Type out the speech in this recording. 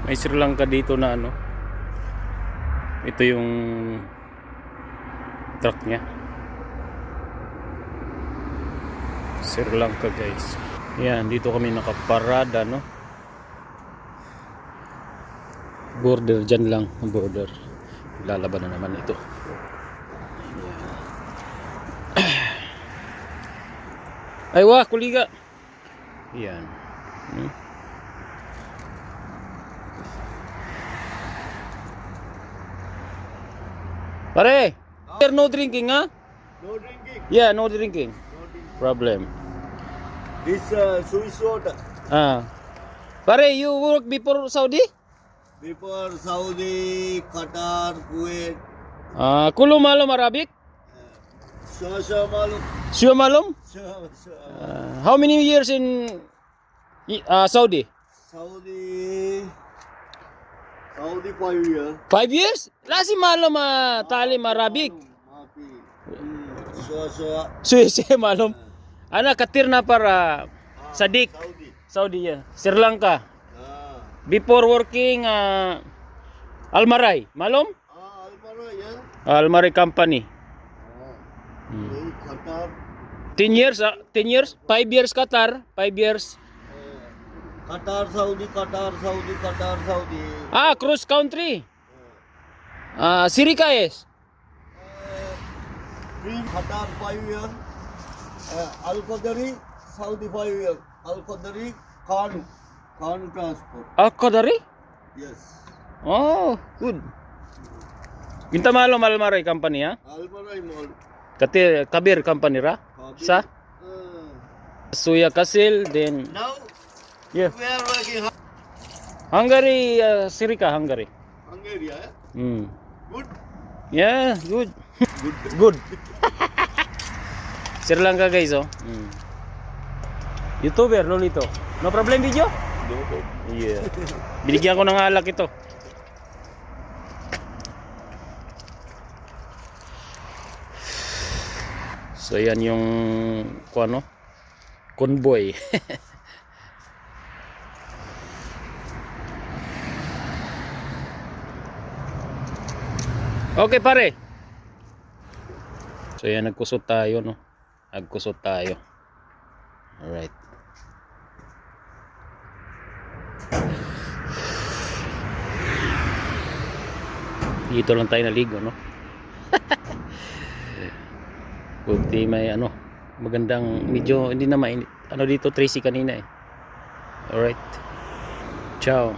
May Sri Lanka dito na ano. Ito yung truck niya. Sri Lanka guys. Yan, dito kami nakaparada, no. Border dyan lang, border. Lalaban na naman ito. Yan. Ay wah, kuliga. Yan. Pare, no drinking, ha? No drinking. Yeah, no drinking. No drinking. Problem. This Swiss water. Pare, you work before Saudi? Before Saudi, Qatar, Kuwait. Kulo malum Arabic? Shah malum. Sure malum? Shah. How many years in Saudi? Saudi 5 years. 5 years? Lasi malum talim Arabic. Mafi. Shah. Suisse malum. Ana katir na para Sadik. Saudi. Saudi ya. Sri Lanka. Ah. Before working Almarai, malum? Almara ya. Almarai company. Qatar. 10 years, 10 years, 5 years Qatar, 5 years. Qatar, Saudi. Cross country. Sirika is. Qatar 5 years. Al-Qadari, Saudi 5 years. Al-Qadari, Khan transport. Qadari? Yes. Oh, good. Minta malum Almarai company, ha? Almarai mall. Kati Kabir company ra? Sa? Suya Kasil, then Now yeah. we are working Hungary, Sirika, Hungary. Hungary, eh? Good. Yeah, good. Good. Good. Sri Lanka guys, oh. YouTuber, Lolito. No problem video? No. Yeah. Binigyan ko ng alak ito. So yan yung ano, convoy. Okay pare. So yan, nagkusot tayo, no. Nagkusot tayo. Alright. Dito lang tayo naligo, no. Kunti may ano, magandang, medyo hindi na mainit. Ano dito, Tracy kanina eh. Alright. Ciao.